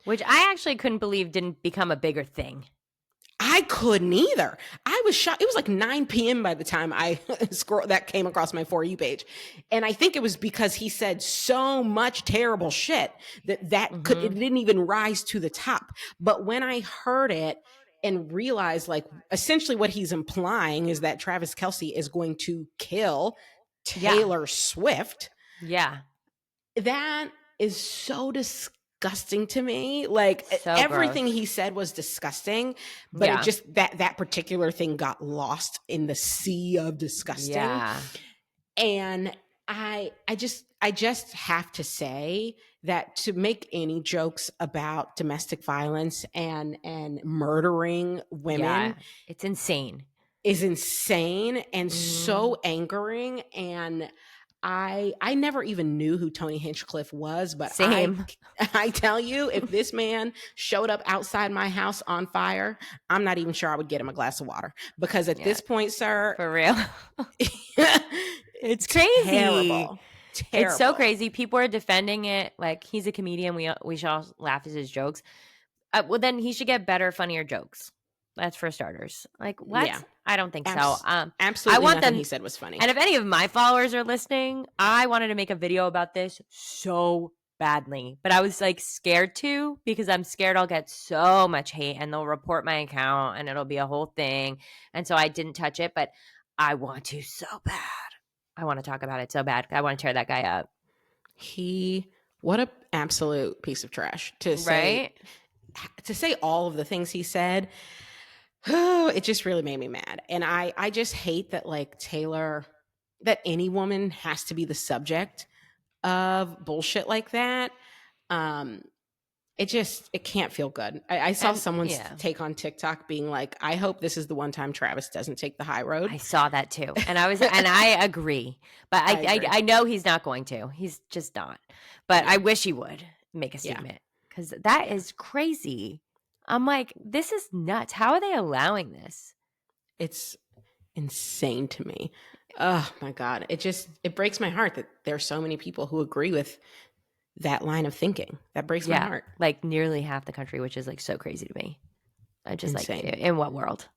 Which I actually couldn't believe didn't become a bigger thing. I couldn't either. I was shocked. It was like 9 p.m. by the time I that came across my For You page. And I think it was because he said so much terrible shit that it didn't even rise to the top. But when I heard it and realized, like, essentially what he's implying is that Travis Kelce is going to kill Taylor Swift. Yeah. That is so disgusting to me. Like, so everything he said was disgusting, but it just that particular thing got lost in the sea of disgusting. Yeah. And I just have to say that to make any jokes about domestic violence and murdering women, it's insane. Is insane and so angering. And I never even knew who Tony Hinchcliffe was, but I tell you, if this man showed up outside my house on fire, I'm not even sure I would get him a glass of water, because at this point, sir, for real, it's crazy. Terrible. It's so crazy. People are defending it like he's a comedian. We should all laugh at his jokes. Well, then he should get better, funnier jokes. That's for starters. Like, what? Yeah. I don't think so. Absolutely, nothing he said was funny. And if any of my followers are listening, I wanted to make a video about this so badly, but I was like scared to, because I'm scared I'll get so much hate and they'll report my account and it'll be a whole thing. And so I didn't touch it, but I want to so bad. I want to talk about it so bad. I want to tear that guy up. What an absolute piece of trash to say. Right? To say all of the things he said. Oh, it just really made me mad. And I just hate that, like, Taylor, that any woman has to be the subject of bullshit like that. It can't feel good. I saw someone's take on TikTok being like, I hope this is the one time Travis doesn't take the high road. I saw that too. And I agree. But I know he's not going to. He's just not. But I wish he would make a statement, because that is crazy. I'm like, this is nuts. How are they allowing this? It's insane to me. Oh my God. It breaks my heart that there are so many people who agree with that line of thinking. That breaks my heart. Like nearly half the country, which is like so crazy to me. I just Insane. like, in what world?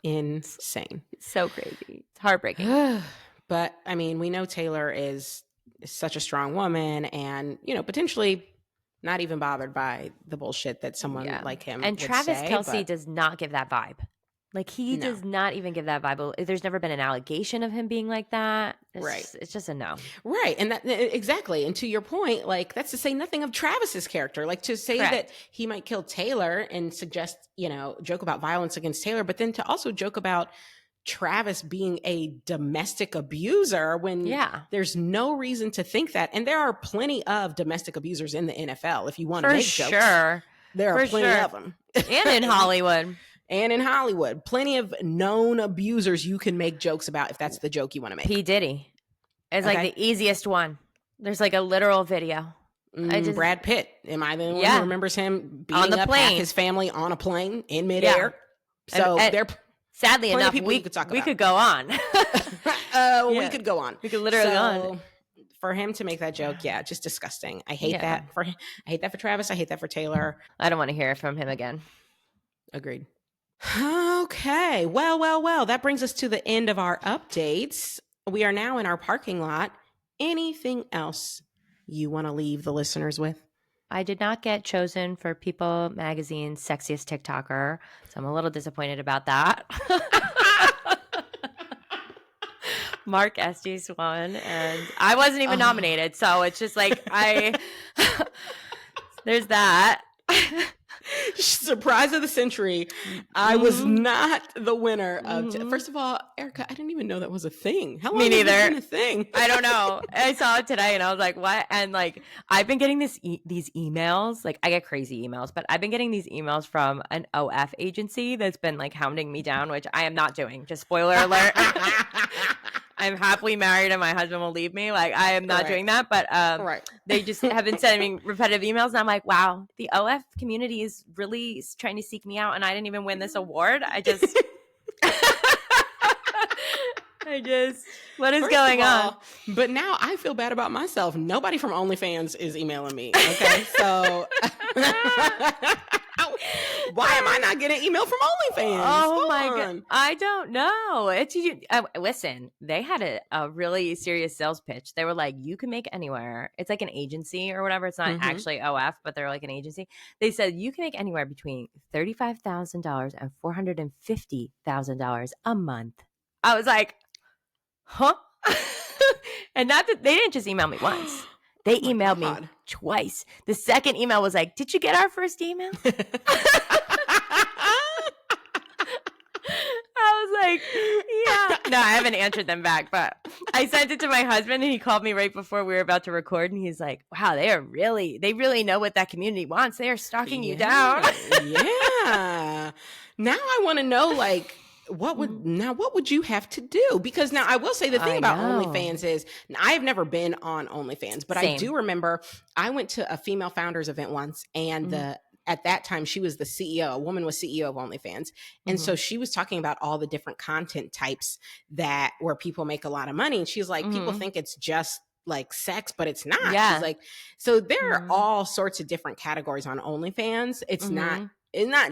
Insane. So crazy. It's heartbreaking. But I mean, we know Taylor is such a strong woman and, you know, potentially not even bothered by the bullshit that someone like him and would Travis say, Kelce but does not give that vibe. Like, he No. does not even give that vibe. There's never been an allegation of him being like that. Right. It's just a no. Right. And that exactly. And to your point, like, that's to say nothing of Travis's character. Like, to say Correct. that he might kill Taylor and suggest, you know, joke about violence against Taylor, but then to also joke about Travis being a domestic abuser when Yeah. there's no reason to think that. And there are plenty of domestic abusers in the NFL. If you want to For make jokes, sure. there are For plenty sure. of them. And in Hollywood. And in Hollywood, plenty of known abusers you can make jokes about if that's the joke you want to make. P. Diddy is Okay. like the easiest one. There's like a literal video. Brad Pitt. Am I the one Yeah. who remembers him beating On the up plane. half his family on a plane in midair? So And there. sadly plenty of enough, people we you could talk we about. could go on. We could go on. We could literally go on. For him to make that joke, yeah, just disgusting. I hate Yeah. that for Travis. I hate that for Taylor. I don't want to hear from him again. Agreed. Okay. Well. That brings us to the end of our updates. We are now in our parking lot. Anything else you want to leave the listeners with? I did not get chosen for People Magazine's sexiest TikToker, so I'm a little disappointed about that. Mark Estes won, and I wasn't even nominated, so it's just like there's that. Surprise of the century. I was not the winner of first of all, Erica, I didn't even know that was a thing. How long Me has neither. it been a thing? I don't know. I saw it today and I was like, what? And like, I've been getting these emails. Like, I get crazy emails, but I've been getting these emails from an OF agency that's been like hounding me down, which I am not doing. Just spoiler alert. I'm happily married and my husband will leave me. Like, I am not doing that. But they just have been sending me repetitive emails. And I'm like, wow, the OF community is really trying to seek me out. And I didn't even win this award. What is going on? But now I feel bad about myself. Nobody from OnlyFans is emailing me. Okay, so why am I not getting an email from OnlyFans? Oh my God. I don't know. Listen, they had a really serious sales pitch. They were like, you can make anywhere. It's like an agency or whatever. It's not actually OF, but they're like an agency. They said you can make anywhere between $35,000 and $450,000 a month. I was like, huh? And not that they didn't just email me once. They emailed me twice. The second email was like, did you get our first email? I was like, yeah. No, I haven't answered them back, but I sent it to my husband and he called me right before we were about to record. And he's like, wow, they really know what that community wants. They are stalking you down. Yeah. Now I want to know, like, what would you have to do? Because now I will say the thing about OnlyFans is I have never been on OnlyFans, but I do remember I went to a female founders event once and at that time she was the CEO, a woman was CEO of OnlyFans. And so she was talking about all the different content types where people make a lot of money. And she's like, people think it's just like sex, but it's not. Yeah. She's like, so there are all sorts of different categories on OnlyFans. It's not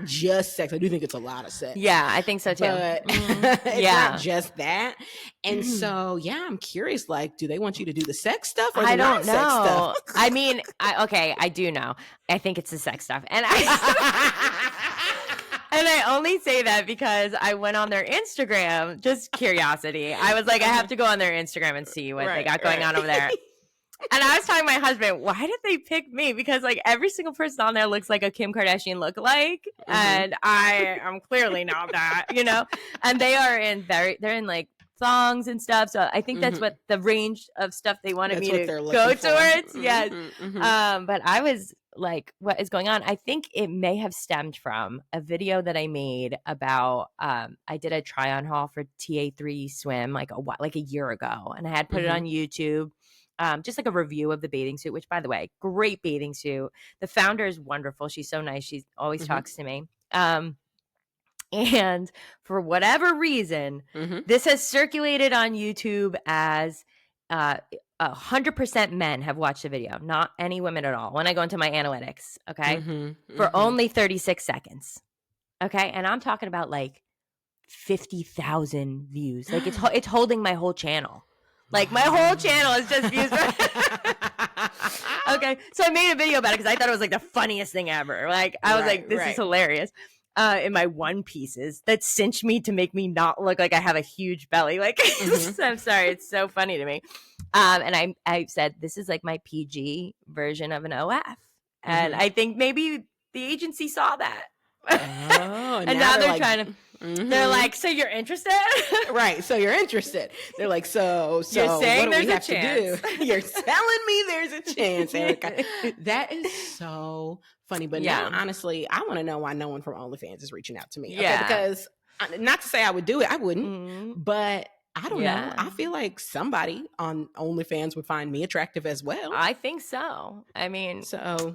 just sex. I do think it's a lot of sex. Yeah, I think so too. But it's not just that. And so, yeah, I'm curious, like, do they want you to do the sex stuff or the non-sex stuff? I mean, I do know. I think it's the sex stuff. And I only say that because I went on their Instagram, just curiosity. I was like, I have to go on their Instagram and see what they got going on over there. And I was telling my husband, why did they pick me? Because like every single person on there looks like a Kim Kardashian lookalike, and I am clearly not that, you know. And they're in like thongs and stuff. So I think that's what the range of stuff they wanted me to go towards. Yes. But I was like, what is going on? I think it may have stemmed from a video that I made about I did a try on haul for TA3 swim like a year ago, and I had put it on YouTube. Just like a review of the bathing suit, which by the way, great bathing suit. The founder is wonderful. She's so nice. She always talks to me. And for whatever reason, this has circulated on YouTube as 100% men have watched the video, not any women at all. When I go into my analytics, okay, for only 36 seconds. Okay, and I'm talking about like 50,000 views. Like it's holding my whole channel. Like my whole channel is just views. Okay, so I made a video about it because I thought it was like the funniest thing ever. Like I was like, this is hilarious. In my one pieces that cinch me to make me not look like I have a huge belly. Like I'm sorry, it's so funny to me. And I said this is like my PG version of an OF, and I think maybe the agency saw that. Oh, and now they're like, trying to. They're like, so you're interested? Right. So you're interested. They're like, so you're saying what do we have chance. to do? You're telling me there's a chance, Erica. That is so funny. But now, honestly, I want to know why no one from OnlyFans is reaching out to me. Okay, because not to say I would do it. I wouldn't. But I don't know. I feel like somebody on OnlyFans would find me attractive as well. I think so. I mean,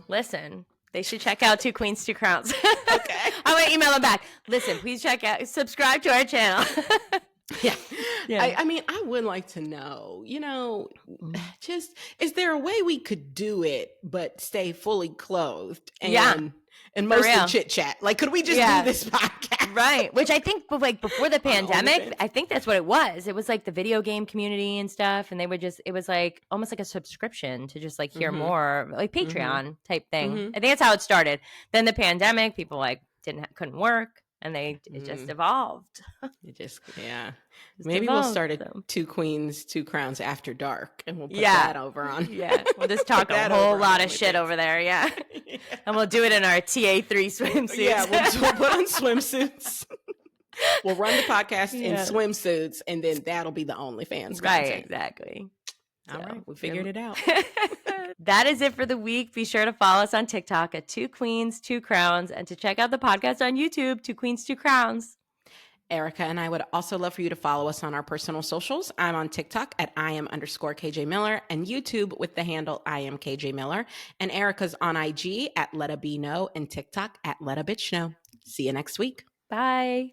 listen. They should check out Two Queens, Two Crowns. Okay. I'm going to email them back. Listen, please subscribe to our channel. Yeah. I mean, I would like to know, just, is there a way we could do it, but stay fully clothed and mostly chit chat? Like, could we just do this podcast? Right. Which I think like before the pandemic, I think that's what it was. It was like the video game community and stuff. And they would it was like almost like a subscription to just like hear more, like Patreon type thing. I think that's how it started. Then the pandemic, people like couldn't work. And it just evolved. It just, maybe we'll start at Two Queens, Two Crowns After Dark. And we'll put that over on. Yeah. We'll just talk a whole lot of shit over there. Yeah. And we'll do it in our TA3 swimsuits. Yeah. We'll put on swimsuits. We'll run the podcast in swimsuits. And then that'll be the OnlyFans content. Right. Exactly. All right. We figured it out. That is it for the week. Be sure to follow us on TikTok at Two Queens, Two Crowns, and to check out the podcast on YouTube, Two Queens, Two Crowns. Erica and I would also love for you to follow us on our personal socials. I'm on TikTok at @Iam_KJ Miller and YouTube with the handle IamKJ Miller. And Erica's on IG at LetABeKnow and TikTok at LetABitchKnow. See you next week. Bye.